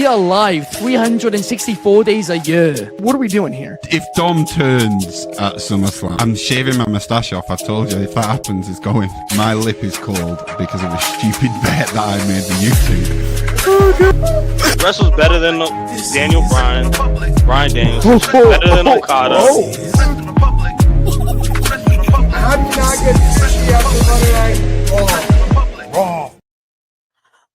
We are live 364 days a year. What are we doing here? If Dom turns at SummerSlam, I'm shaving my moustache off. I told you, if that happens, it's going. My lip is cold because of a stupid bet that I made with YouTube. Wrestle's better than Daniel Bryan. Bryan Daniels. Better than Okada. How do you not get 60 after Monday Night Raw?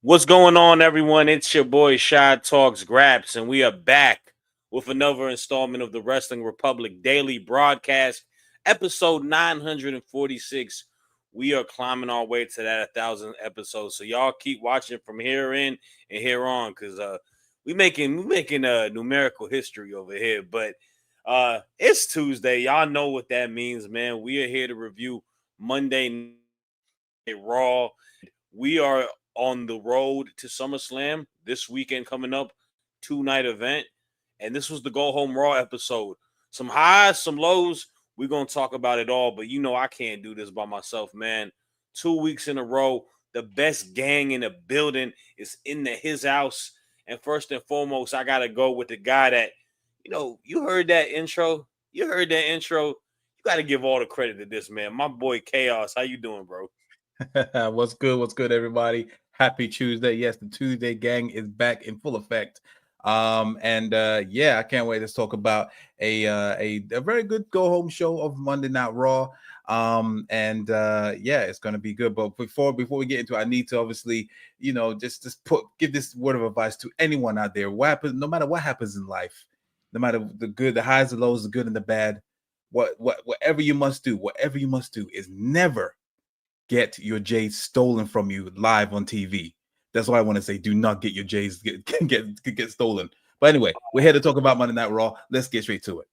What's going on, everyone? It's your boy Shad Talks Graps, and we are back with another installment of the Wrestling Republic Daily Broadcast, episode 946. We are climbing our way to that 1,000 episodes, so y'all keep watching from here in and here on, because we making numerical history over here. But it's Tuesday. Y'all know what that means, man. We are here to review Monday Night Raw. We are on the road to SummerSlam this weekend coming up, 2-night event. And this was the Go Home Raw episode. Some highs, some lows. We're going to talk about it all. But you know I can't do this by myself, man. 2 weeks in a row, the best gang in the building is in his house. And first and foremost, I got to go with the guy that, you know, you heard that intro. You got to give all the credit to this, man. My boy Chaos. How you doing, bro? What's good, everybody? Happy Tuesday. Yes, the Tuesday gang is back in full effect. I can't wait to talk about a very good go home show of Monday Night Raw. It's gonna be good. But before we get into it, I need to obviously, you know, just give this word of advice to anyone out there. What happens, no matter what happens in life, no matter the good, the highs, the lows, the good and the bad, whatever you must do is never get your J's stolen from you live on TV. That's why I want to say, do not get your J's get stolen. But anyway, we're here to talk about Monday Night Raw. Let's get straight to it.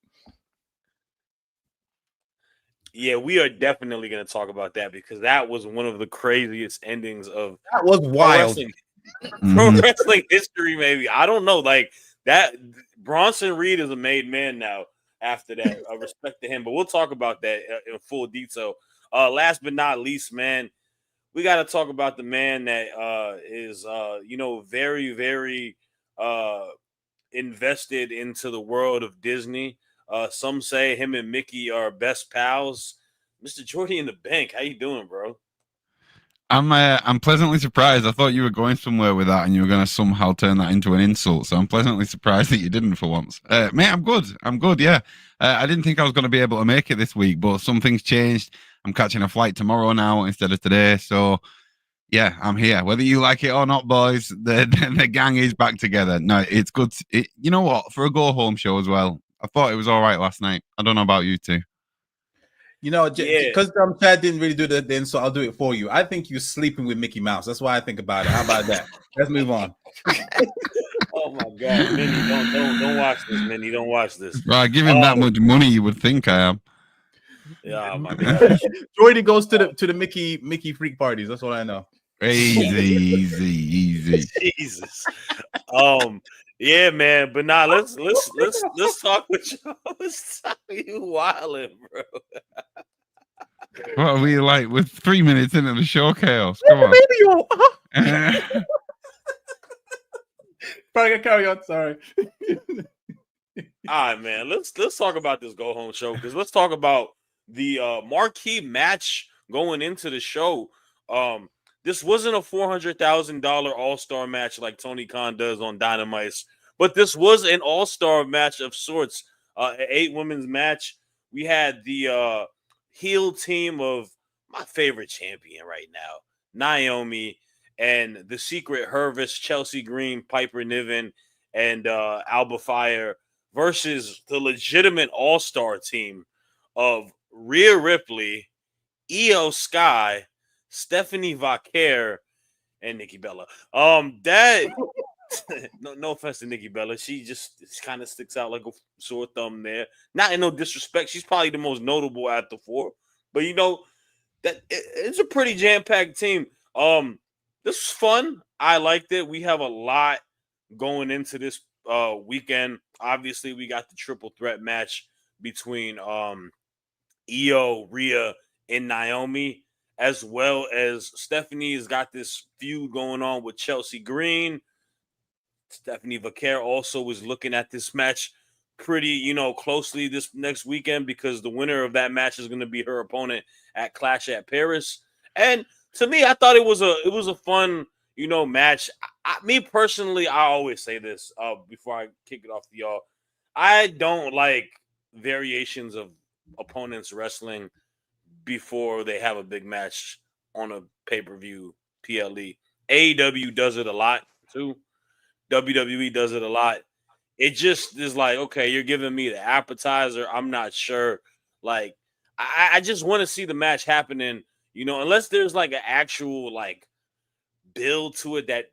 Yeah, we are definitely going to talk about that because that was one of the craziest endings of that was wild pro wrestling history. Maybe, I don't know. Like that, Bronson Reed is a made man now. After that, respect to him. But we'll talk about that in full detail. Last but not least, man, we got to talk about the man that is, very, very invested into the world of Disney. Some say him and Mickey are best pals. Mr. Jordy in the Bank, how you doing, bro? I'm pleasantly surprised. I thought you were going somewhere with that, and you were going to somehow turn that into an insult. So I'm pleasantly surprised that you didn't for once, mate. I'm good. Yeah, I didn't think I was going to be able to make it this week, but some things changed. I'm catching a flight tomorrow now instead of today. So yeah, I'm here. Whether you like it or not, boys, the gang is back together. No, it's good. You know what? For a go home show as well, I thought it was all right last night. I don't know about you two. You know, because Chad didn't really do that then, so I'll do it for you. I think you're sleeping with Mickey Mouse. That's why I think about it. How about that? Let's move on. Oh my God, Minnie, don't watch this, Minnie. Don't watch this. Right, given that much money, you would think I am. Yeah, oh my God. Jordy goes to the Mickey freak parties. That's what I know. Easy. Jesus. Yeah, man. But nah, let's talk with you. Let's talk with you wilding, bro. What are we like? We're 3 minutes into the show, Chaos. Come on. Probably gonna carry on. Sorry. All right, man. Let's talk about this go home show because let's talk about the marquee match going into the show. This wasn't a $400,000 all-star match like Tony Khan does on Dynamite, but this was an all-star match of sorts. An 8-women's match. We had the heel team of my favorite champion right now, Naomi, and the Secret Hervis, Chelsea Green, Piper Niven, and Alba Fire versus the legitimate all-star team of Rhea Ripley, Io Sky, Stephanie Vaquer, and Nikki Bella. That no offense to Nikki Bella, she just kind of sticks out like a sore thumb there. Not in no disrespect, she's probably the most notable at the four. But you know that it's a pretty jam-packed team. This was fun. I liked it. We have a lot going into this weekend. Obviously, we got the triple threat match between Io, Rhea, and Naomi, as well as Stephanie has got this feud going on with Chelsea Green. Stephanie Vaquer also was looking at this match pretty, closely this next weekend because the winner of that match is going to be her opponent at Clash at Paris. And to me, I thought it was a fun, match. Me personally, I always say this before I kick it off to y'all. I don't like variations of opponents wrestling before they have a big match on a pay-per-view PLE. AEW does it a lot too. WWE does it a lot. It just is like, okay, you're giving me the appetizer. I'm not sure. Like, I just want to see the match happening, unless there's like an actual like build to it that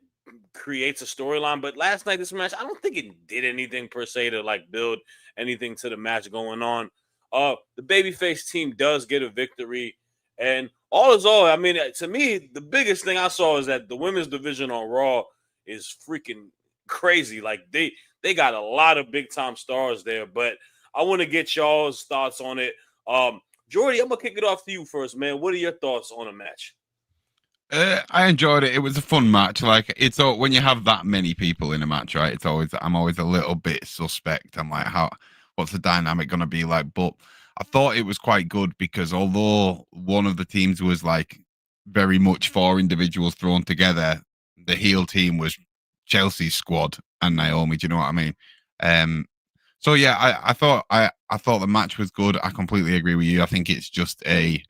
creates a storyline. But last night, this match, I don't think it did anything per se to like build anything to the match going on. The babyface team does get a victory, and all is all. I mean, to me, the biggest thing I saw is that the women's division on Raw is freaking crazy. Like they got a lot of big time stars there, but I want to get y'all's thoughts on it. Jordy, I'm gonna kick it off to you first, man. What are your thoughts on the match? I enjoyed it. It was a fun match. Like it's all when you have that many people in a match, right? I'm always a little bit suspect. I'm like, what's the dynamic going to be like? But I thought it was quite good because although one of the teams was like very much 4 individuals thrown together, the heel team was Chelsea's squad and Naomi. Do you know what I mean? So yeah, I thought the match was good. I completely agree with you. I think it's just a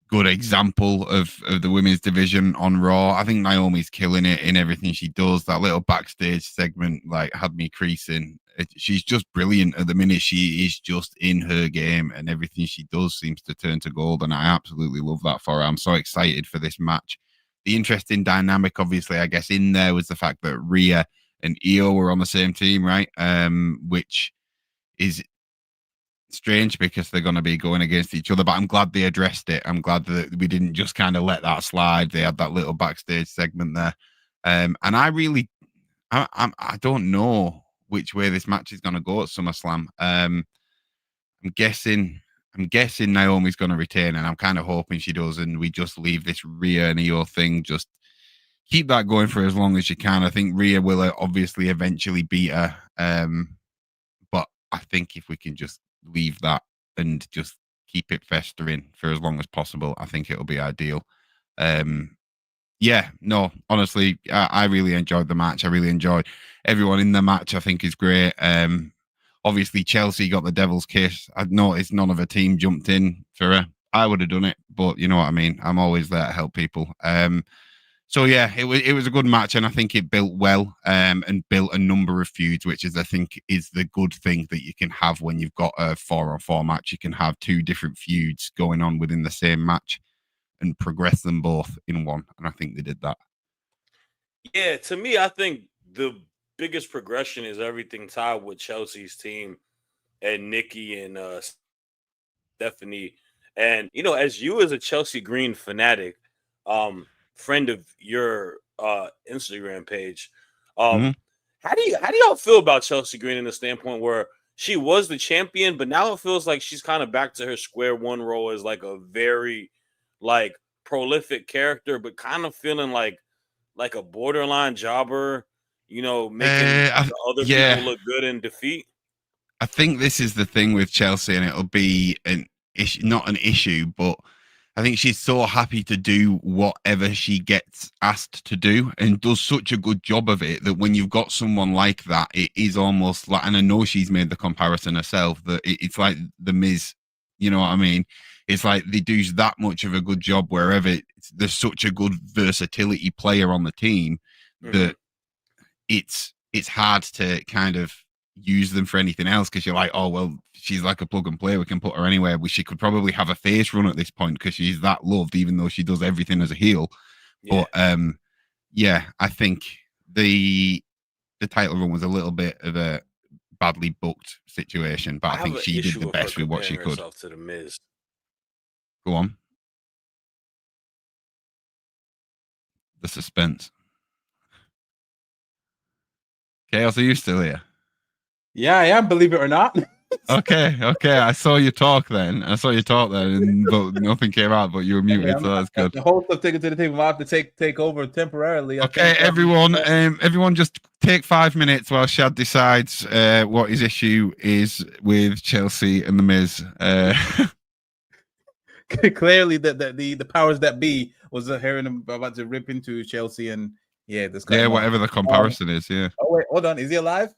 good example of the women's division on Raw. I think Naomi's killing it in everything she does. That little backstage segment like had me creasing. She's just brilliant at the minute. She is just in her game, and everything she does seems to turn to gold. And I absolutely love that for her. I'm so excited for this match. The interesting dynamic, obviously, I guess in there was the fact that Rhea and Io were on the same team, right? Which is strange because they're going to be going against each other, but I'm glad they addressed it. I'm glad that we didn't just kind of let that slide. They had that little backstage segment there, and I don't know which way this match is going to go at SummerSlam. I'm guessing Naomi's going to retain, and I'm kind of hoping she does, and we just leave this Rhea and Io thing. Just keep that going for as long as you can. I think Rhea will obviously eventually beat her, but I think if we can just leave that and just keep it festering for as long as possible, I think it'll be ideal. Yeah, no, honestly, I really enjoyed the match. I really enjoyed everyone in the match. I think is great. Obviously, Chelsea got the devil's kiss. I'd noticed none of her team jumped in for her. I would have done it, but you know what I mean. I'm always there to help people. So yeah, it was a good match, and I think it built well and built a number of feuds, which I think is the good thing that you can have when you've got a 4-on-4 match. You can have 2 different feuds going on within the same match and progress them both in one, and I think they did that. Yeah, to me, I think the biggest progression is everything tied with Chelsea's team and Nikki and Stephanie. And as you as a Chelsea Green fanatic, friend of your Instagram page, how do y'all feel about Chelsea Green in the standpoint where she was the champion, but now it feels like she's kind of back to her square one role as like a very like prolific character, but kind of feeling like a borderline jobber, making the other people look good in defeat. I think this is the thing with Chelsea, and it'll be an issue, not an issue, but I think she's so happy to do whatever she gets asked to do and does such a good job of it that when you've got someone like that, it is almost like, and I know she's made the comparison herself, that it's like the Miz, you know what I mean? It's like they do that much of a good job wherever there's such a good versatility player on the team that it's hard to kind of use them for anything else because you're like, oh, well, she's like a plug and play. We can put her anywhere. She could probably have a face run at this point because she's that loved, even though she does everything as a heel. Yeah. But yeah, I think the title run was a little bit of a badly booked situation, but I think she did the best with what she could. To the Miz. Go on. The suspense. Chaos, are you still here? Yeah, I am, believe it or not. Okay. I saw you talk then. But nothing came out. But you were muted, so that's good. The host of Take It to the Table. I have to take over temporarily. Okay, everyone, just take 5 minutes while Shad decides what his issue is with Chelsea and the Miz. Clearly, the powers that be was hearing him about to rip into Chelsea, and whatever the comparison is. Yeah. Oh wait, hold on. Is he alive?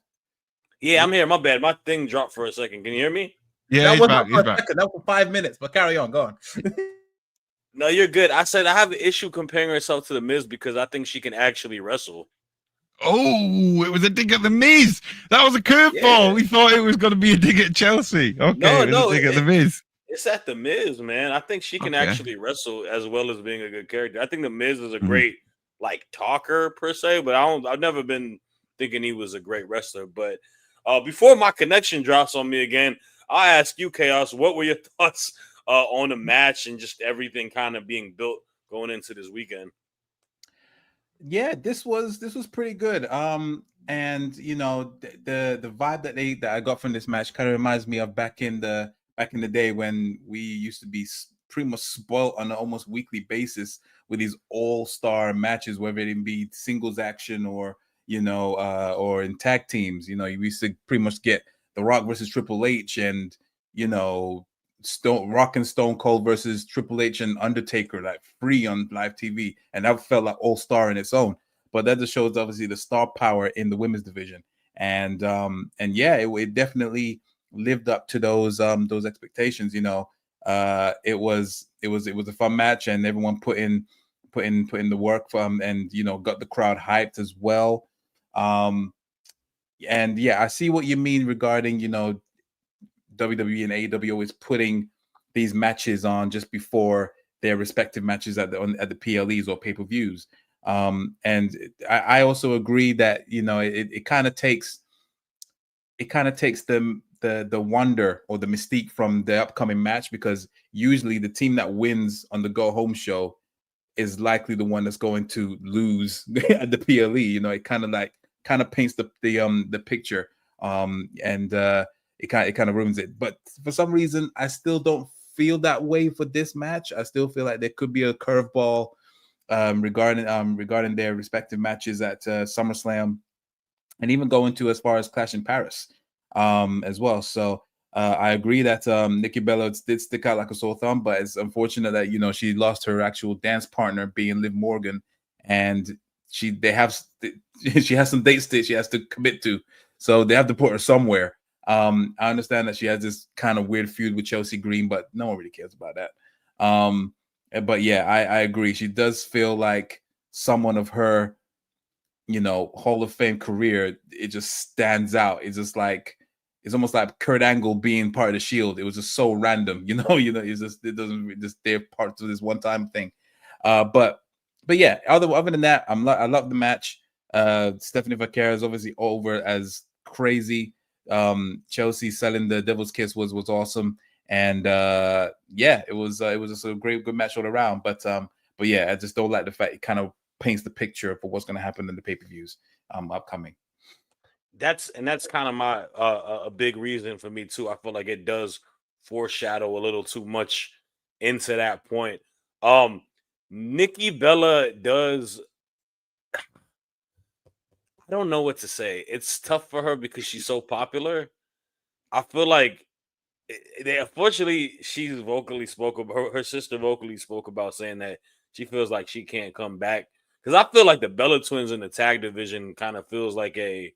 Yeah, I'm here. My bad. My thing dropped for a second. Can you hear me? Yeah, that he's back. That was for 5 minutes, but carry on. Go on. No, you're good. I said I have an issue comparing herself to the Miz because I think she can actually wrestle. Oh, it was a dig at the Miz. That was a curveball. Yeah. We thought it was going to be a dig at Chelsea. Okay, it was a dig at the Miz. It's at the Miz, man. I think she can actually wrestle as well as being a good character. I think the Miz is a great talker per se, but I've never been thinking he was a great wrestler. But before my connection drops on me again, I'll ask you, Chaos, what were your thoughts on the match and just everything kind of being built going into this weekend? Yeah, this was pretty good. And you know, the vibe that I got from this match kind of reminds me of back in the day when we used to be pretty much spoiled on an almost weekly basis with these all-star matches, whether it be singles action or or in tag teams. You know, you used to pretty much get The Rock versus Triple H, and Rock and Stone Cold versus Triple H and Undertaker, like free on live TV, and that felt like all star in its own. But that just shows obviously the star power in the women's division, and yeah, it definitely lived up to those expectations. You know, it was a fun match, and everyone put in the work and got the crowd hyped as well. And yeah, I see what you mean regarding WWE and AEW is putting these matches on just before their respective matches at the PLEs or pay-per-views. And I also agree that it kind of takes the wonder or the mystique from the upcoming match, because usually the team that wins on the go home show is likely the one that's going to lose at the PLE. You know, it kind of paints the picture. It kind of ruins it. But for some reason, I still don't feel that way for this match. I still feel like there could be a curveball regarding their respective matches at SummerSlam, and even going to as far as Clash in Paris as well. So I agree that Nikki Bella did stick out like a sore thumb, but it's unfortunate that she lost her actual dance partner, being Liv Morgan, and she has some dates that she has to commit to, so they have to put her somewhere. I understand that she has this kind of weird feud with Chelsea Green, but no one really cares about that. But yeah, I agree. She does feel like someone of her, Hall of Fame career. It just stands out. It's just like, it's almost like Kurt Angle being part of the Shield. It was just so random, it doesn't just they're part of this one time thing. But yeah, other than that, I love the match. Stephanie Vaquera is obviously over as crazy. Chelsea selling the Devil's Kiss was awesome, and yeah, it was just a good match all around. But yeah, I just don't like the fact it kind of paints the picture for what's going to happen in the pay-per-views upcoming. That's kind of my a big reason for me too. I feel like it does foreshadow a little too much into that point. Nikki Bella does. I don't know what to say. It's tough for her because she's so popular. I feel like unfortunately she's vocally spoke about her sister vocally spoke about saying that she feels like she can't come back, because I feel like the Bella Twins in the tag division kind of feels like a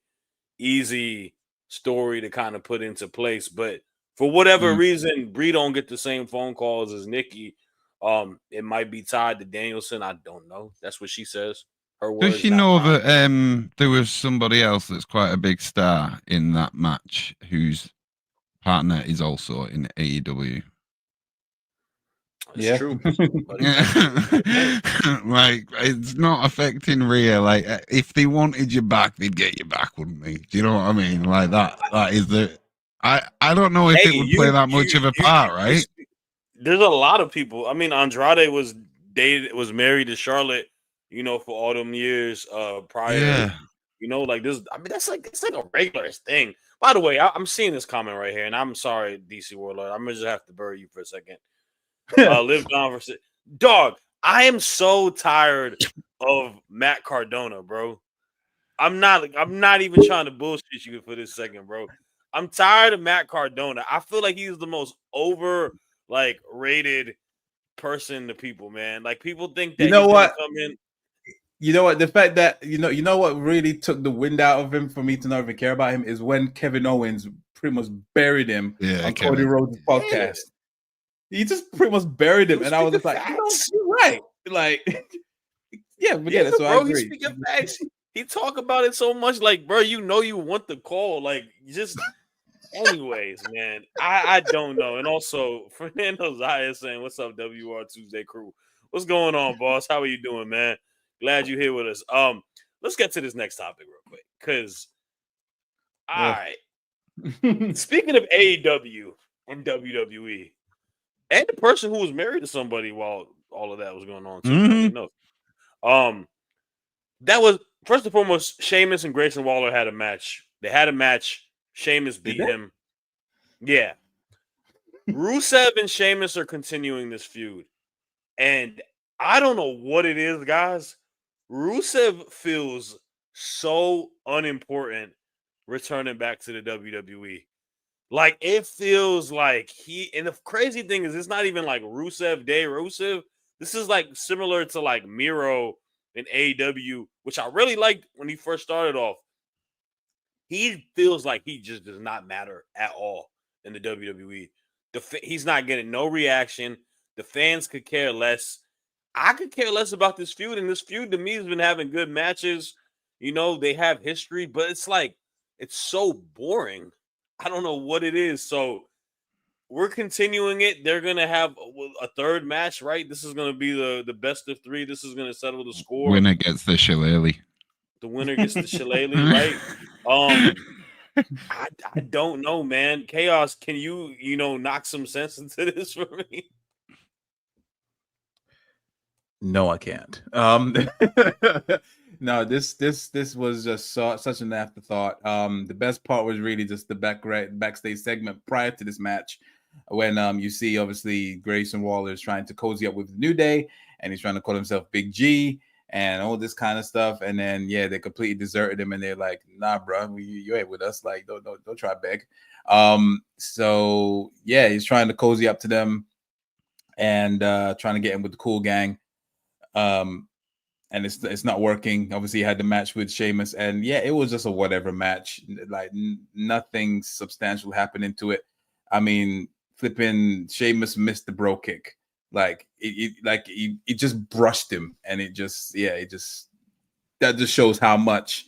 easy story to kind of put into place, but for whatever reason, Brie don't get the same phone calls as Nikki. It might be tied to Danielson. I don't know. That's what she says. Her words. Does she know that there was somebody else that's quite a big star in that match whose partner is also in AEW? It's true. Like, it's not affecting Rhea. Like, if they wanted you back, they'd get you back, wouldn't they? Do you know what I mean? Like, that is the. I don't know if it would play that much of a part, right? There's a lot of people. I mean, Andrade was married to Charlotte, for all them years prior. Yeah. You know, like this. I mean, that's like it's like a regular thing. By the way, I'm seeing this comment right here, and I'm sorry, DC Warlord. I'm gonna just have to bury you for a second. Live Don versus dog. I am so tired of Matt Cardona, bro. I'm not even trying to bullshit you for this second, bro. I'm tired of Matt Cardona. I feel like he's the most rated person to people, man. Like people think that You know he's what? gonna come in. You know what? The fact that you know what really took the wind out of him for me to not even care about him is when Kevin Owens pretty much buried him on Cody Rhodes' podcast. He just pretty much buried him, and I was just like, you're right. Like, yeah, forget it. So bro, I agree. He's speaking facts. He talk about it so much, like, bro, you know, you want the call, like, just. Anyways, man, I don't know. And also, Fernando Zaya saying, "What's up, WR Tuesday crew? What's going on, boss? How are you doing, man? Glad you're here with us. Let's get to this next topic real quick, because all right. Speaking of AEW and WWE, and the person who was married to somebody while all of that was going on, too. I didn't know. That was first and foremost. Sheamus and Grayson Waller had a match. They had a match. Sheamus beat him. Yeah. Rusev and Sheamus are continuing this feud. And I don't know what it is, guys. Rusev feels so unimportant returning back to the WWE. Like, it feels like and the crazy thing is, it's not even like Rusev Day Rusev. This is like similar to like Miro in AEW, which I really liked when he first started off. He feels like he just does not matter at all in the WWE. He's not getting no reaction. The fans could care less. I could care less about this feud. And this feud, to me, has been having good matches. You know, they have history, but it's like, it's so boring. I don't know what it is. So we're continuing it. They're going to have a third match, right? This is going to be the best of three. This is going to settle the score. Winner gets the shillelagh. The winner gets the shillelagh, right? I don't know, man. Chaos, can you knock some sense into this for me? No, I can't. No, this was just such an afterthought. The best part was really just the backstage segment prior to this match, when you see obviously Grayson Waller is trying to cozy up with the New Day, and he's trying to call himself Big G and all this kind of stuff, and then they completely deserted him, and they're like, "Nah, bro, you ain't with us. Like, don't try to beg." So he's trying to cozy up to them and trying to get in with the cool gang. And it's not working. Obviously, he had the match with Sheamus, and it was just a whatever match. Like nothing substantial happening to it. I mean, flipping Sheamus missed the bro kick. Like it just brushed him, and that just shows how much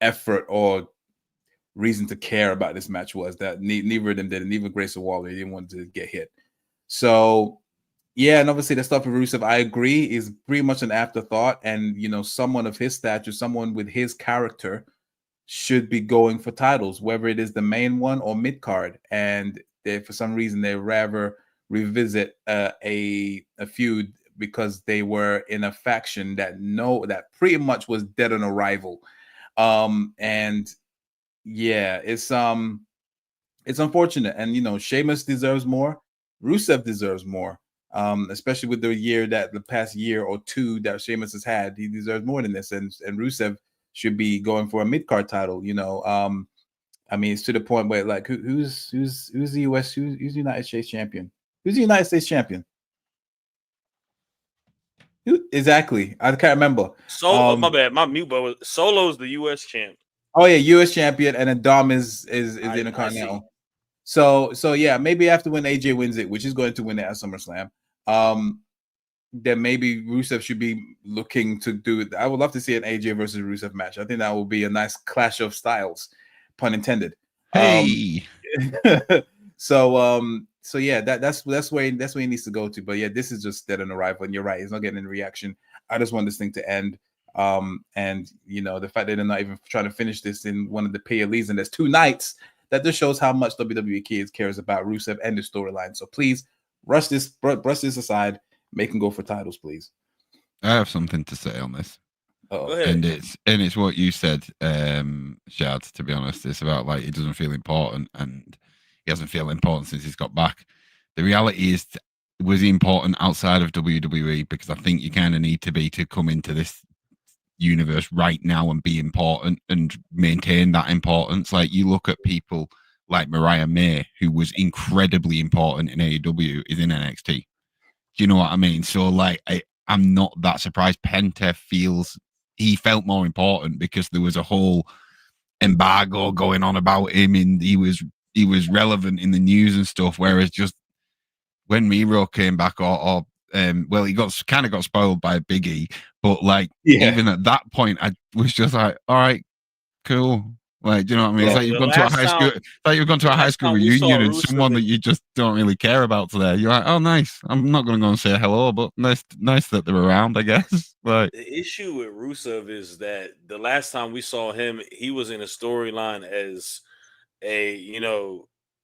effort or reason to care about this match was. That neither of them did, and neither Grayson Waller didn't want to get hit. So and obviously the stuff with Rusev, I agree, is pretty much an afterthought. And someone of his stature, someone with his character, should be going for titles, whether it is the main one or mid card. And for some reason they rather revisit a feud because they were in a faction that pretty much was dead on arrival. It's unfortunate. And Sheamus deserves more. Rusev deserves more. Especially with the past year or two that Sheamus has had. He deserves more than this. And Rusev should be going for a mid card title. I mean, it's to the point where like who's the US who's the United States champion? Who's the United States champion? Exactly. I can't remember. My bad. My mute button. Solo's the US champ. Oh yeah, US champion, and then Dom is Intercontinental. So maybe after when AJ wins it, which is going to win it at SummerSlam, then maybe Rusev should be looking to do it. I would love to see an AJ versus Rusev match. I think that would be a nice clash of styles, pun intended. Hey. That's where he needs to go to. But this is just dead on arrival, and you're right, he's not getting any reaction. I just want this thing to end. And the fact that they're not even trying to finish this in one of the PLEs, and there's 2 nights, that just shows how much WWE cares about Rusev and the storyline. So please brush this aside, make him go for titles, please. I have something to say on this. Go ahead. And it's what you said, Shad. To be honest, it's about like he doesn't feel important, and he hasn't felt important since he's got back. The reality is, was he important outside of WWE? Because I think you kind of need to be to come into this universe right now and be important and maintain that importance. Like you look at people like Mariah May, who was incredibly important in AEW, is in NXT. Do you know what I mean? So like I'm not that surprised. Penta he felt more important because there was a whole embargo going on about him, and he was relevant in the news and stuff. Whereas just when Miro came back, well, he kind of got spoiled by Biggie, but like even at that point, I was just like, all right, cool. Like, do you know what I mean? It's like you've gone to a high school. It's like you've gone to a high school reunion and someone that you just don't really care about there. You're like, oh, nice. I'm not going to go and say hello, but nice that they're around, I guess. Like the issue with Rusev is that the last time we saw him, he was in a storyline as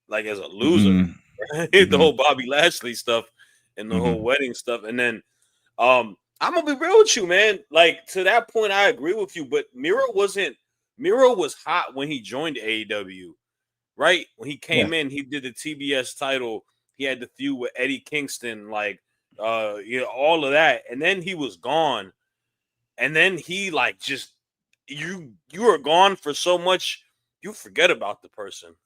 like as a loser. Right? The whole Bobby Lashley stuff and the whole wedding stuff, and then I'm gonna be real with you, man. Like to that point, I agree with you, but Miro was hot when he joined AEW, right? When he came in, he did the TBS title. He had the feud with Eddie Kingston, like, all of that. And then he was gone. And then he, like, just, you are gone for so much, you forget about the person.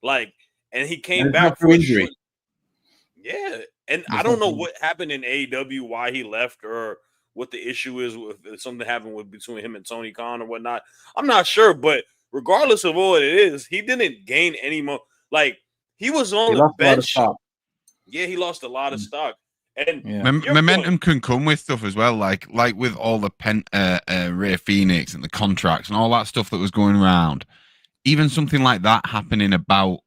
Like, and he came back for injury. Yeah. And I don't know what happened in AEW, why he left, or what the issue is if something happened between him and Tony Khan or whatnot. I'm not sure, but regardless of what it is, he didn't gain any more. Like he was on the bench. Yeah, he lost a lot of stock. And momentum can come with stuff as well, like with all the Rey Fenix and the contracts and all that stuff that was going around. Even something like that happening about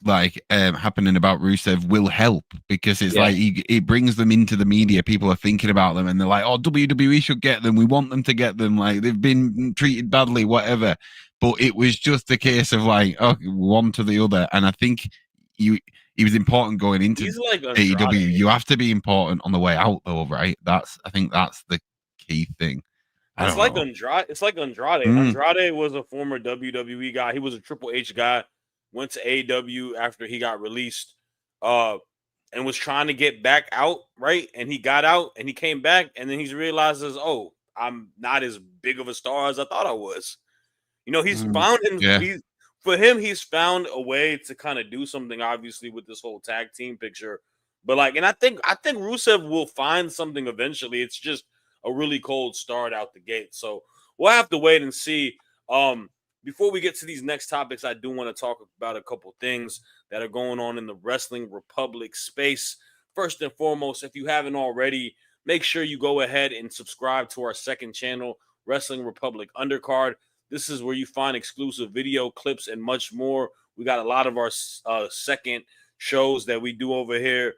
Rusev will help because it's like it brings them into the media. People are thinking about them and they're like, oh, WWE should get them. We want them to get them. Like they've been treated badly, whatever. But it was just a case of like, oh, one to the other. And I think he was important going into AEW. You have to be important on the way out though, right? I think that's the key thing. It's like Andrade. It's like Andrade. Andrade was a former WWE guy. He was a Triple H guy. Went to AEW after he got released, and was trying to get back out, right? And he got out, and he came back, and then he realizes, oh, I'm not as big of a star as I thought I was. He's found him. Yeah. He's found a way to kind of do something, obviously, with this whole tag team picture. But and I think Rusev will find something eventually. It's just a really cold start out the gate. So we'll have to wait and see. Before we get to these next topics, I do want to talk about a couple things that are going on in the Wrestling Republic space. First and foremost, if you haven't already, make sure you go ahead and subscribe to our second channel, Wrestling Republic Undercard. This is where you find exclusive video clips and much more. We got a lot of our second shows that we do over here.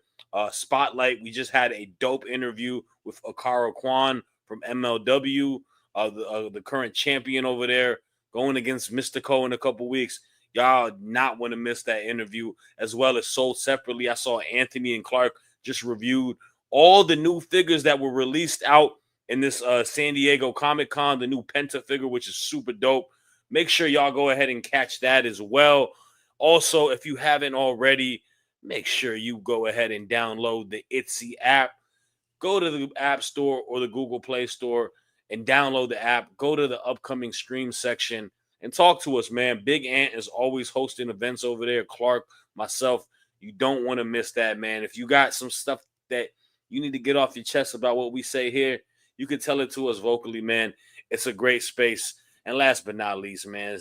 Spotlight, we just had a dope interview with Akara Kwan from MLW, the current champion over there, going against Mystico in a couple weeks. Y'all not want to miss that interview, as well as Sold Separately. I saw Anthony and Clark just reviewed all the new figures that were released out in this San Diego Comic-Con, the new Penta figure, which is super dope. Make sure y'all go ahead and catch that as well. Also, if you haven't already, make sure you go ahead and download the Etsy app. Go to the App Store or the Google Play Store and download the app. Go to the upcoming stream section and talk to us, man. Big Ant is always hosting events over there. Clark, myself, you don't want to miss that, man. If you got some stuff that you need to get off your chest about what we say here, you can tell it to us vocally, man. It's a great space. And last but not least, man,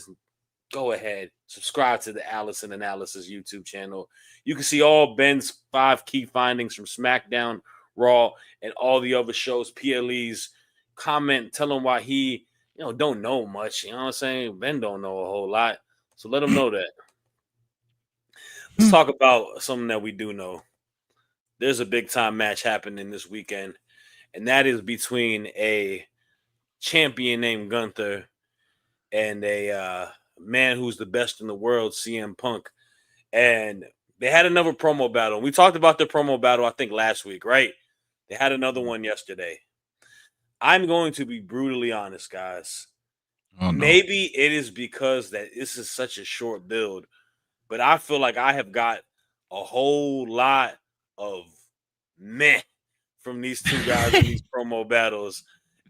go ahead, subscribe to the Allison Analysis YouTube channel. You can see all Ben's 5 key findings from SmackDown, Raw, and all the other shows, PLEs. Comment, tell him why he, don't know much. You know what I'm saying? Ben don't know a whole lot. So let him know that. Let's talk about something that we do know. There's a big time match happening this weekend, and that is between a champion named Gunther and a man who's the best in the world, CM Punk. And they had another promo battle. We talked about the promo battle, I think, last week, right? They had another one yesterday. I'm going to be brutally honest, guys. Oh, no. Maybe it is because that this is such a short build, but I feel like I have got a whole lot of meh from these two guys in these promo battles,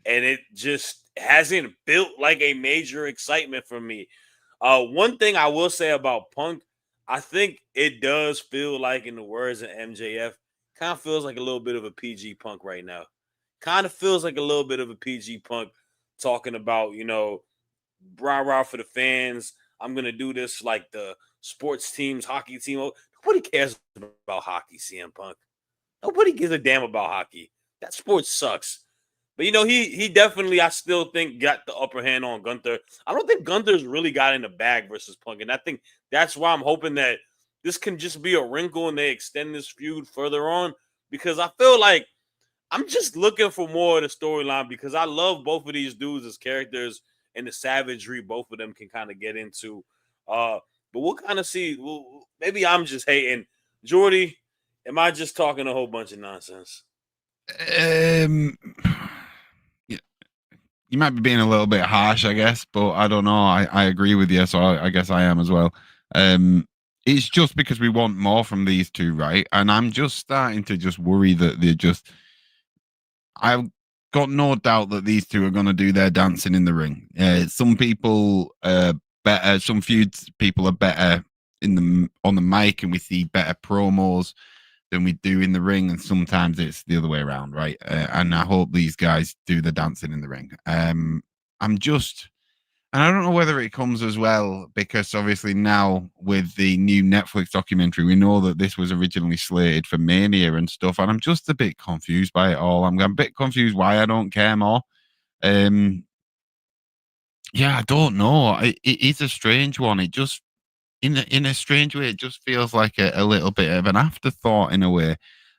and it just hasn't built like a major excitement for me. One thing I will say about Punk, I think it does feel like, in the words of MJF, kind of feels like a little bit of a PG Punk right now. Kind of feels like a little bit of a PG Punk talking about, rah rah for the fans. I'm gonna do this like the sports teams, hockey team. Nobody cares about hockey, CM Punk. Nobody gives a damn about hockey. That sport sucks. But he definitely, I still think, got the upper hand on Gunther. I don't think Gunther's really got in the bag versus Punk, and I think that's why I'm hoping that this can just be a wrinkle and they extend this feud further on, because I feel like I'm just looking for more of the storyline, because I love both of these dudes as characters and the savagery both of them can kind of get into. But we'll kind of see. Maybe I'm just hating. Jordy, am I just talking a whole bunch of nonsense? You might be being a little bit harsh, I guess, but I don't know. I agree with you, so I guess I am as well. It's just because we want more from these two, right? And I'm just starting to just worry that they're just. I've got no doubt that these two are going to do their dancing in the ring. Some people are better. Some feuds people are better on the mic, and we see better promos than we do in the ring, and sometimes it's the other way around, right? And I hope these guys do the dancing in the ring. And I don't know whether it comes as well, because obviously now with the new Netflix documentary, we know that this was originally slated for Mania and stuff, and I'm just a bit confused by it all. I'm a bit confused why I don't care more. Yeah, I don't know. It is a strange one. It just, in a strange way, it just feels like a little bit of an afterthought in a way.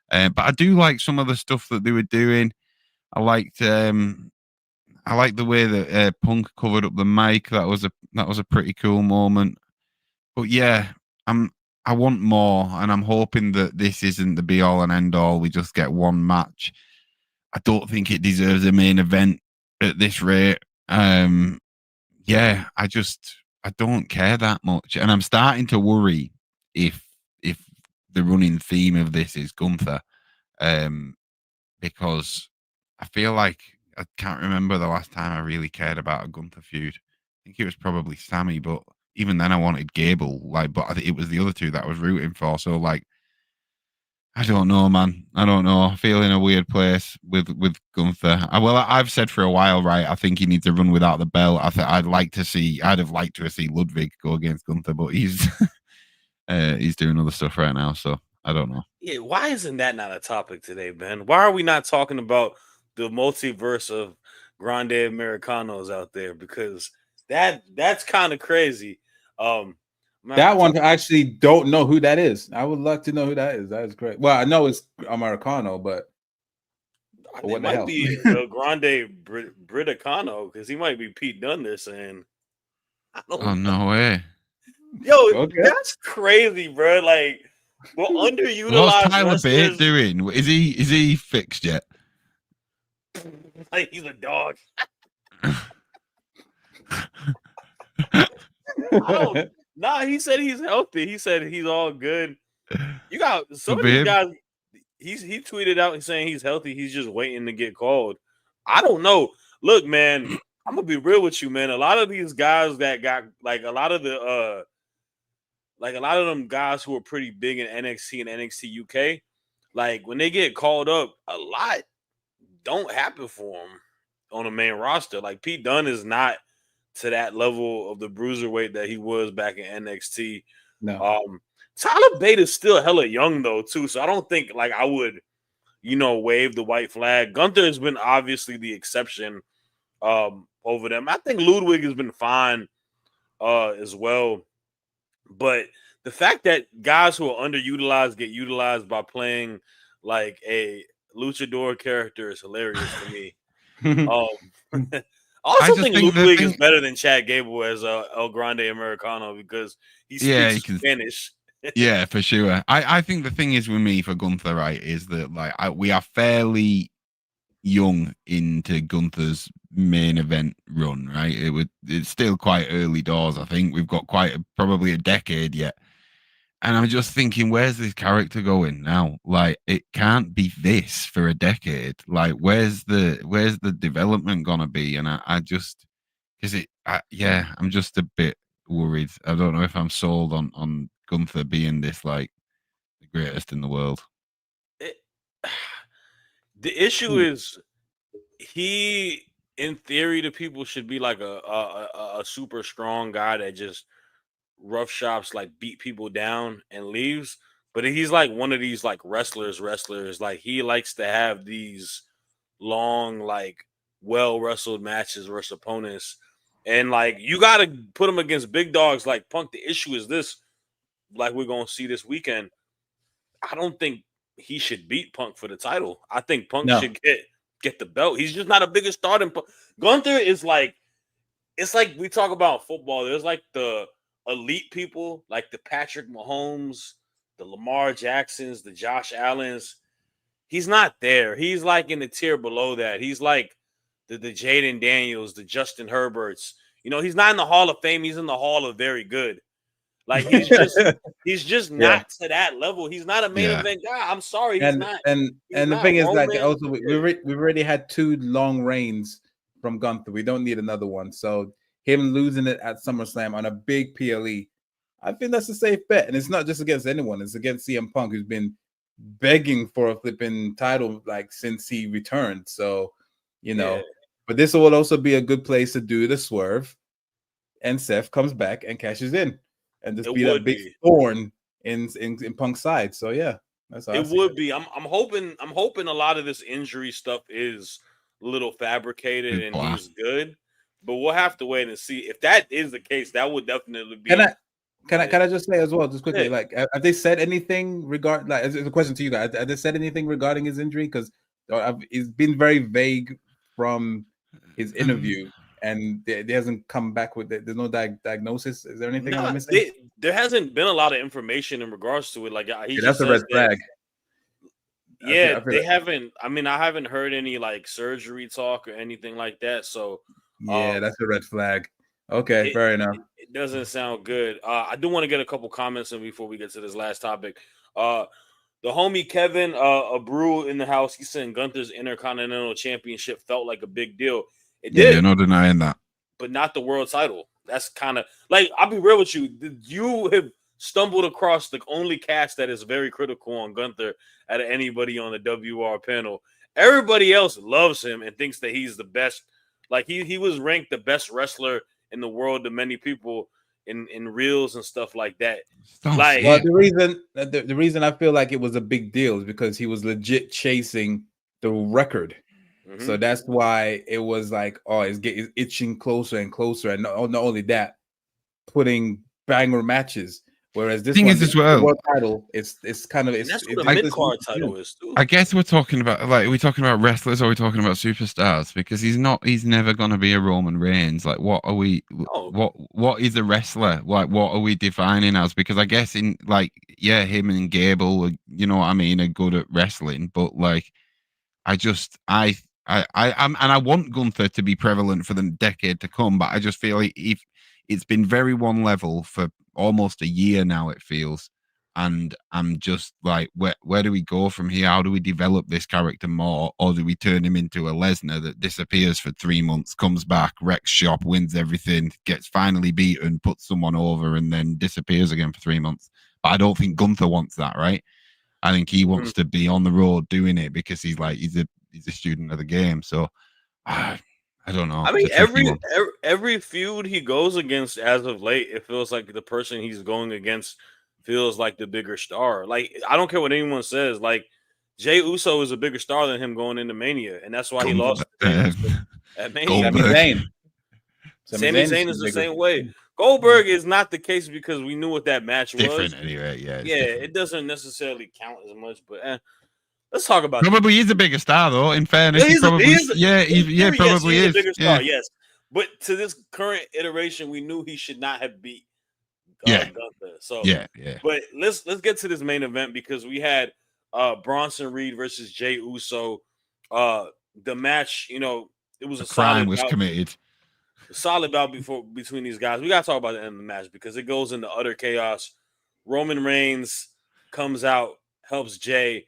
But I do like some of the stuff that they were doing. I liked the way that Punk covered up the mic. That was a pretty cool moment. But yeah, I want more, and I'm hoping that this isn't the be all and end all. We just get one match. I don't think it deserves a main event at this rate. Yeah, I don't care that much, and I'm starting to worry if the running theme of this is Gunther, because I feel like I can't remember the last time I really cared about a Gunther feud. I think it was probably Sammy, but even then I wanted Gable. But I think it was the other two that I was rooting for. So I don't know, man. I don't know. I feel in a weird place with Gunther. I've said for a while, right? I think he needs to run without the belt. I'd have liked to see Ludwig go against Gunther, but he's he's doing other stuff right now. So I don't know. Yeah, why isn't that not a topic today, Ben? Why are we not talking about the multiverse of Grande Americanos out there? Because that's kind of crazy. That one, I actually don't know who that is. I would love to know who that is. That is great. Well, I know it's Americano, but it might be Grande Briticano, because he might be Pete Dunne. They're saying, oh no way! Yo, okay. That's crazy, bro. Like, well, underutilized. What's Tyler Bate doing? Is he fixed yet? Like he's a dog. Nah, he said he's healthy. He said he's all good. You got some of these guys. He tweeted out saying he's healthy. He's just waiting to get called. I don't know. Look, man, I'm gonna be real with you, man. A lot of these guys that got a lot of them guys who are pretty big in NXT and NXT UK, like when they get called up, a lot don't happen for them on the main roster. Like Pete Dunne is not to that level of the bruiserweight that he was back in NXT. No. Tyler Bate is still hella young though too, so I don't think I would, wave the white flag. Gunther has been obviously the exception over them. I think Ludwig has been fine as well, but the fact that guys who are underutilized get utilized by playing like a luchador character is hilarious to me. I also think Ludwig is better than Chad Gable as El Grande Americano, because he speaks Spanish. Yeah, for sure. I think the thing is with me for Gunther, right, is that we are young into Gunther's main event run, right? It's still quite early doors. I think we've got probably a decade yet. And I'm just thinking, where's this character going now? Like, it can't be this for a decade. Like, where's the development gonna be? And I just, I'm just a bit worried. I don't know if I'm sold on Gunther being this like the greatest in the world. The issue is he, in theory, to people should be like a super strong guy that just rough shops, like beat people down and leaves. But he's like one of these like wrestlers. Like he likes to have these long, like well wrestled matches versus opponents. And like you gotta put him against big dogs like Punk. The issue is this, like we're gonna see this weekend. I don't think he should beat Punk for the title. I think Punk should get the belt. He's just not a bigger star than Punk. Gunther is like, it's like we talk about football. There's like the elite people, like the Patrick Mahomes, the Lamar Jacksons, the Josh Allens. He's not there. He's like in the tier below that. He's like the Jaden Daniels, the Justin Herberts. You know, he's not in the Hall of Fame. He's in the Hall of Very Good. Like he's just not to that level. He's not a main event guy. I'm sorry, he's not. And the thing is, like, also we've already had 2 long reigns from Gunther. We don't need another one. So him losing it at SummerSlam on a big PLE, I think that's a safe bet. And it's not just against anyone; it's against CM Punk, who's been begging for a flipping title like since he returned. So, you know, but this will also be a good place to do the swerve, and Seth comes back and cashes in. And just be that big thorn in Punk's side. So yeah, that's how it would be. I'm hoping a lot of this injury stuff is a little fabricated and he's good. But we'll have to wait and see. If that is the case, that would definitely be. Can I just say as well, just quickly, like, have they said anything regarding? Like, it's a question to you guys. Have they said anything regarding his injury? Because it's been very vague from his interview. And there hasn't come back with it. There's no diagnosis. Is there anything I'm missing? There hasn't been a lot of information in regards to it. Like that's a red flag. Yeah, they haven't. I mean, I haven't heard any like surgery talk or anything like that. So yeah, that's a red flag. Okay, fair enough. It doesn't sound good. I do want to get a couple comments in before we get to this last topic. The homie Kevin, a brew in the house, he said Gunther's Intercontinental Championship felt like a big deal. It did. Yeah, no denying that. But not the world title. That's kind of like, I'll be real with you. You have stumbled across the only cast that is very critical on Gunther out of anybody on the WR panel. Everybody else loves him and thinks that he's the best. Like he was ranked the best wrestler in the world to many people in reels and stuff like that. Like, well, the reason I feel like it was a big deal is because he was legit chasing the record. Mm-hmm. So that's why it was like, it's itching closer and closer, and not only that, putting banger matches. Whereas this thing is as well, world title, it's kind of that's what the mid card title is too. I guess we're talking about, like, are we talking about wrestlers or are we talking about superstars? Because he's never going to be a Roman Reigns. Like, what are we? What is a wrestler? Like, what are we defining as? Because I guess him and Gable, you know what I mean, are good at wrestling, but like, I want Gunther to be prevalent for the decade to come, but I just feel like if it's been very one level for almost a year now, it feels, and I'm just like, where do we go from here? How do we develop this character more, or do we turn him into a Lesnar that disappears for 3 months, comes back, wrecks shop, wins everything, gets finally beaten, puts someone over, and then disappears again for 3 months? But I don't think Gunther wants that, right? I think he wants to be on the road doing it because he's a student of the game. So I don't know. I mean, every feud he goes against as of late, it feels like the person he's going against feels like the bigger star. Like, I don't care what anyone says. Like, Jey Uso is a bigger star than him going into Mania, and that's why he lost at Mania. Sami Zayn is the same way. Goldberg is not the case because we knew what that match was. Different anyway, yeah. It doesn't necessarily count as much, but let's talk about probably he's a bigger star though. In faurness, he probably is. Probably is a bigger star. Yes, but to this current iteration, we knew he should not have beat Gunther. So yeah. But let's get to this main event because we had Bronson Reed versus Jey Uso. the match, you know, it was A a crime solid was bout. committed. A solid bout between these guys. We gotta talk about the end of the match because it goes into utter chaos. Roman Reigns comes out, helps Jay,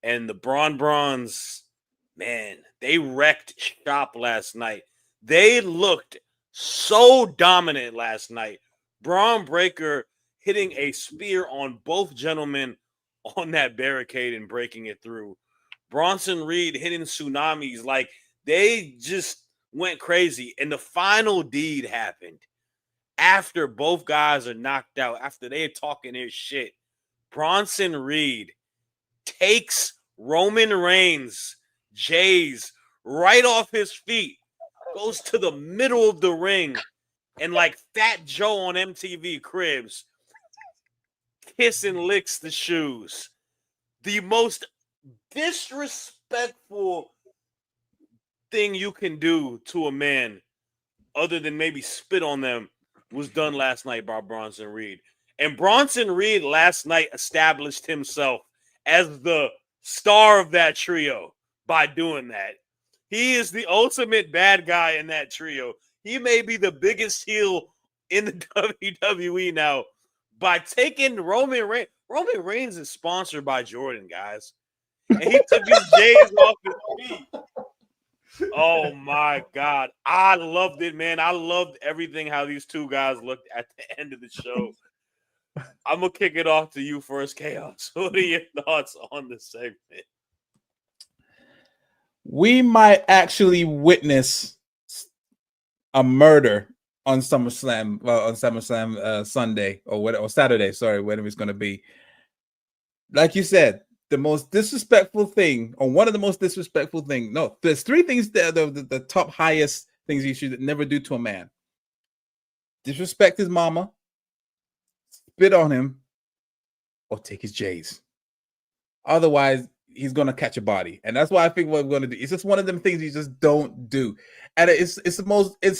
and the Brons, man, they wrecked shop last night. They looked so dominant last night. Braun Breaker hitting a spear on both gentlemen on that barricade and breaking it through. Bronson Reed hitting tsunamis. Like, they just went crazy. And the final deed happened after both guys are knocked out, after they're talking their shit. Bronson Reed takes Roman Reigns, Jay's, right off his feet, goes to the middle of the ring, and like Fat Joe on MTV Cribs, kiss and licks the shoes. The most disrespectful thing you can do to a man, other than maybe spit on them, was done last night by Bronson Reed. And Bronson Reed last night established himself as the star of that trio by doing that. He is the ultimate bad guy in that trio. He may be the biggest heel in the WWE now by taking Roman Reigns. Roman Reigns is sponsored by Jordan, guys. And he took his J's off his feet. Oh my God. I loved it, man. I loved everything how these two guys looked at the end of the show. I'm going to kick it off to you first, Chaos. What are your thoughts on the segment? We might actually witness a murder on SummerSlam Sunday or Saturday, sorry, whatever it's going to be. Like you said, the most disrespectful thing, or one of the most disrespectful things. No, there's three things that the top highest things you should never do to a man: disrespect his mama, spit on him, or take his J's. Otherwise, he's gonna catch a body, and that's why I think what we're gonna do. It's just one of them things you just don't do, and it's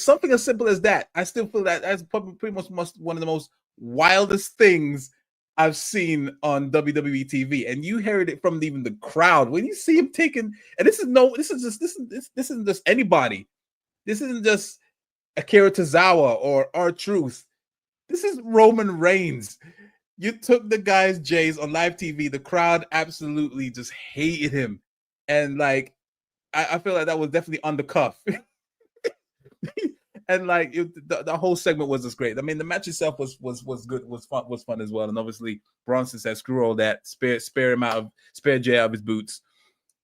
something as simple as that. I still feel that that's pretty much one of the most wildest things I've seen on WWE TV, and you heard it from even the crowd when you see him taking. And this isn't just anybody. This isn't just Akira Tozawa or R-Truth. This is Roman Reigns. You took the guy's J's on live TV. The crowd absolutely just hated him, and like I feel like that was definitely on the cuff. And like the whole segment was just great. I mean, the match itself was good, was fun as well. And obviously, Bronson said, "Screw all that, spare Jay out of his boots."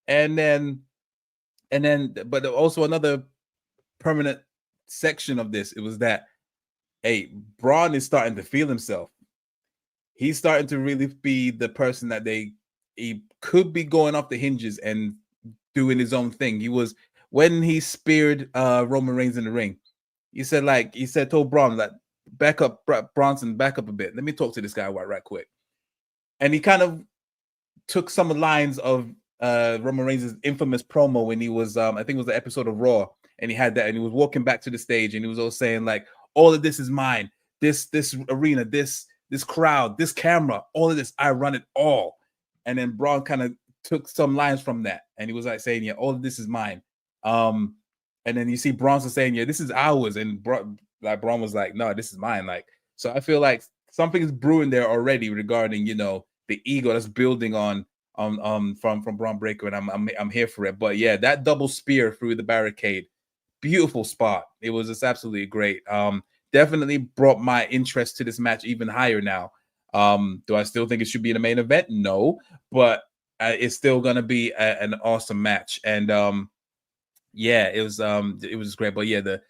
And then, but also another permanent section of this, it was that, hey, Bron is starting to feel himself. He's starting to really be the person that he could be going off the hinges and doing his own thing. He was, when he speared Roman Reigns in the ring. He said, told Bron, like, back up, Bronson, back up a bit. Let me talk to this guy right quick. And he kind of took some lines of Roman Reigns' infamous promo when he was, I think it was the episode of Raw, and he had that, and he was walking back to the stage, and he was all saying, like, all of this is mine. This arena, this crowd, this camera, all of this, I run it all. And then Bron kind of took some lines from that, and he was like saying, yeah, all of this is mine. And then you see Bronson saying, yeah, this is ours. And Bron was like, no, this is mine. Like, so I feel like something is brewing there already regarding, you know, the ego that's building from Bron Breakker, and I'm here for it. But yeah, that double spear through the barricade, beautiful spot. It was just absolutely great. Definitely brought my interest to this match even higher now. Do I still think it should be in the main event? No, but it's still gonna be an awesome match. And yeah, it was great. But yeah, the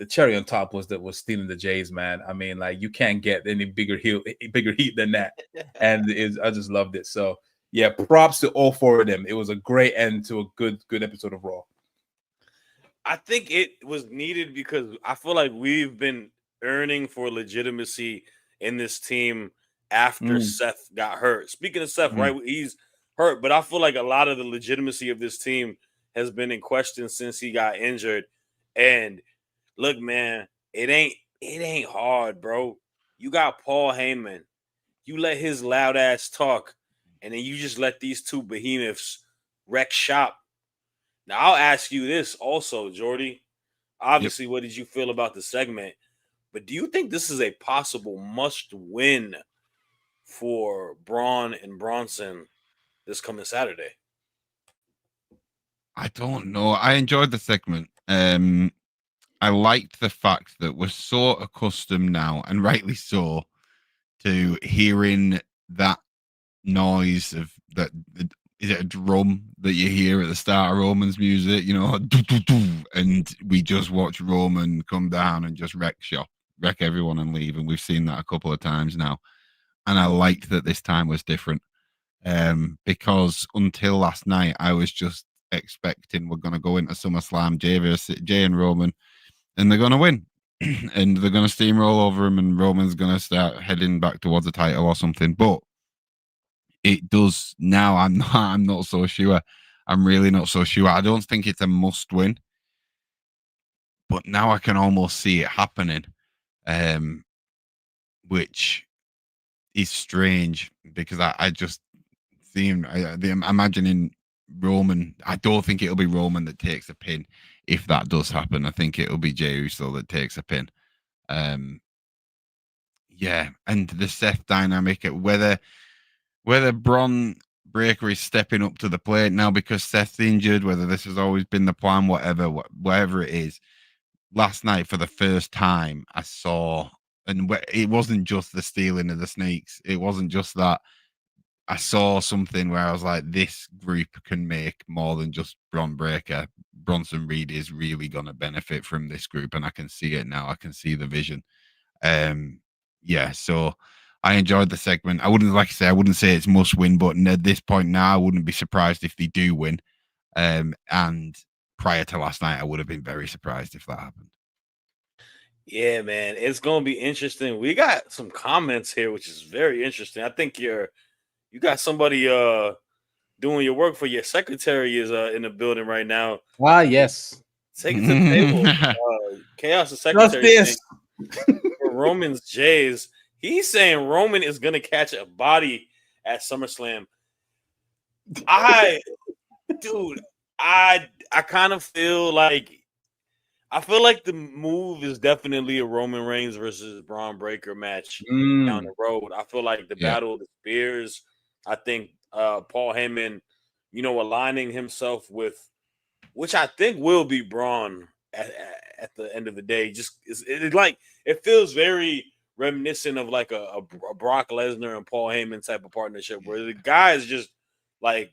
cherry on top was stealing the J's, man. I mean, like, you can't get any bigger heat than that. And I just loved it. So yeah, props to all four of them. It was a great end to a good episode of Raw. I think it was needed because I feel like we've been earning for legitimacy in this team after Seth got hurt. Speaking of Seth, right, he's hurt, but I feel like a lot of the legitimacy of this team has been in question since he got injured. And look, man, it ain't hard, bro. You got Paul Heyman. You let his loud ass talk, and then you just let these two behemoths wreck shop. Now I'll ask you this also, Jordy. Obviously, what did you feel about the segment? But do you think this is a possible must-win for Braun and Bronson this coming Saturday? I don't know. I enjoyed the segment. I liked the fact that we're so accustomed now, and rightly so, to hearing that noise of that. Is it a drum that you hear at the start of Roman's music? You know, and we just watch Roman come down and just wreck everyone and leave. And we've seen that a couple of times now. And I liked that this time was different. Because until last night, I was just expecting we're going to go into SummerSlam, Jay and Roman, and they're going to win. And they're going to steamroll over him, and Roman's going to start heading back towards the title or something. But it does now. I'm not so sure. I'm really not so sure. I don't think it's a must win, but now I can almost see it happening, which is strange because I just I'm imagining Roman. I don't think it'll be Roman that takes a pin if that does happen. I think it'll be Jey Uso that takes a pin. Yeah, and the Seth dynamic, whether Bron Breakker is stepping up to the plate now because Seth's injured, whether this has always been the plan, whatever it is. Last night, for the first time, I saw, and it wasn't just the stealing of the snakes. It wasn't just that. I saw something where I was like, this group can make more than just Bron Breakker. Bronson Reed is really going to benefit from this group, and I can see it now. I can see the vision. Yeah, so I enjoyed the segment. I wouldn't say it's must win, but at this point now, I wouldn't be surprised if they do win. And prior to last night, I would have been very surprised if that happened. Yeah, man, it's gonna be interesting. We got some comments here, which is very interesting. I think you got somebody doing your work for your secretary is in the building right now. Yes. Take it to the table. Chaos the secretary for Roman's Jays. He's saying Roman is gonna catch a body at SummerSlam. I kind of feel like the move is definitely a Roman Reigns versus Bron Breakker match down the road. I feel like the Battle of the Spears. I think Paul Heyman, aligning himself with, which I think will be Braun at the end of the day. Just it feels very reminiscent of like a Brock Lesnar and Paul Heyman type of partnership, where the guy is just like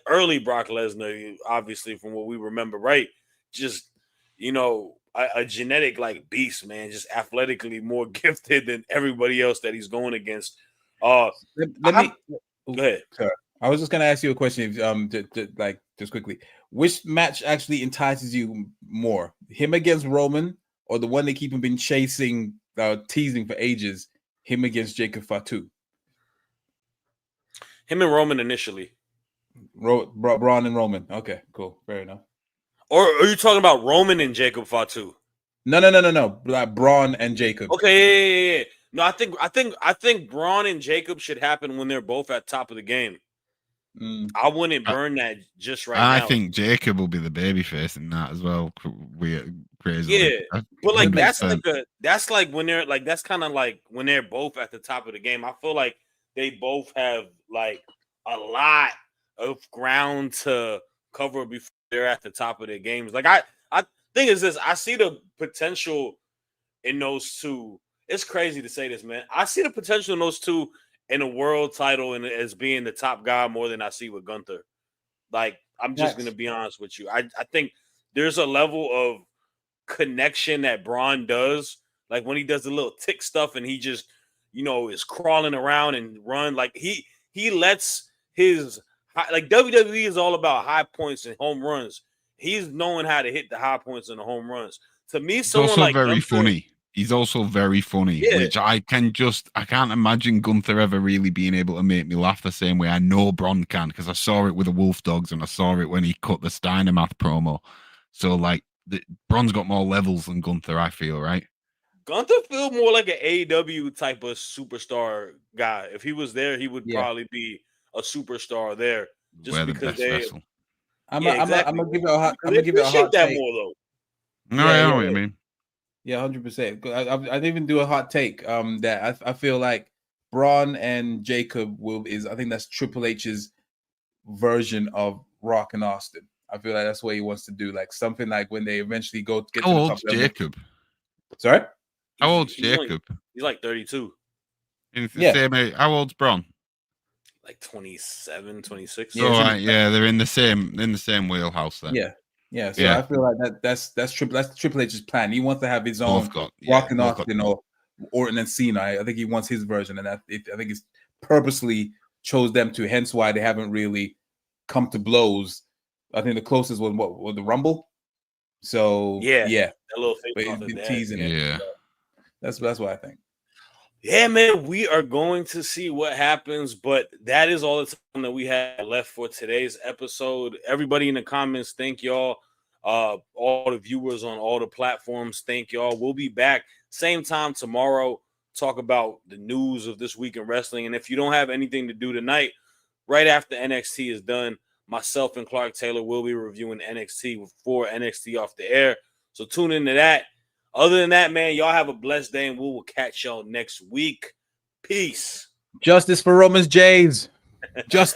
early Brock Lesnar, obviously from what we remember, right? Just a genetic like beast, man, just athletically more gifted than everybody else that he's going against. Go ahead. Sorry. I was just going to ask you a question. Just quickly, which match actually entices you more, him against Roman, or the one they keep him been chasing, teasing for ages, him against Jacob Fatu? Him and Roman initially. Braun and Roman. Okay, cool, fair enough. Or are you talking about Roman and Jacob Fatu? No. Like Braun and Jacob. Okay, yeah. No, I think Braun and Jacob should happen when they're both at top of the game. I wouldn't burn that just right now. I think Jacob will be the babyface in that as well. Crazy. Yeah, but like that's like when they're like, that's kind of like when they're both at the top of the game. I feel like they both have like a lot of ground to cover before they're at the top of their games. Like I think is this. I see the potential in those two. It's crazy to say this, man. I see the potential in those two in a world title and as being the top guy more than I see with Gunther. Like, I'm just going to be honest with you. I think there's a level of connection that Braun does. Like when he does the little tick stuff and he just, is crawling around and run. Like he lets his, like WWE is all about high points and home runs. He's knowing how to hit the high points and the home runs. To me, someone also like very Gunther, funny. He's also very funny, which I can't imagine Gunther ever really being able to make me laugh the same way I know Bron can, because I saw it with the Wolf Dogs and I saw it when he cut the Steinermath promo. So like Bron's got more levels than Gunther, I feel, right? Gunther feel more like an AEW type of superstar guy. If he was there, he would probably be a superstar there. Just because I'm Yeah, gonna exactly. give it a hot. I'm They gonna give it a appreciate hot that take. more though. No, I know what you mean. Yeah, 100%. I didn't even do a hot take. That I feel like Bron and Jacob I think that's Triple H's version of Rock and Austin. I feel like that's what he wants to do, like something like when they eventually get How to the top old's level. Jacob? Sorry, How old's He's Jacob? He's like 32. In the Yeah. same age. How old's Bron? Like 27, 26. Yeah, Oh, it's in right, yeah, they're in the same wheelhouse then. yeah. So Yeah. I feel like that's Triple H's plan. He wants to have his own Both got Rock and both got- Austin or Orton and Cena. I think he wants his version, and I think it's purposely chose them to. Hence why they haven't really come to blows. I think the closest was the Rumble. So Yeah. yeah. That little face But off he's his been dad. teasing it. Yeah. So that's what I think. Yeah, man, we are going to see what happens, but that is all the time that we have left for today's episode. Everybody in the comments, thank y'all. All the viewers on all the platforms, thank y'all. We'll be back same time tomorrow, talk about the news of this week in wrestling. And if you don't have anything to do tonight, right after NXT is done, myself and Clark Taylor will be reviewing NXT for NXT Off the Air. So tune into that. Other than that, man, y'all have a blessed day, and we will catch y'all next week. Peace. Justice for Romans James. Justice.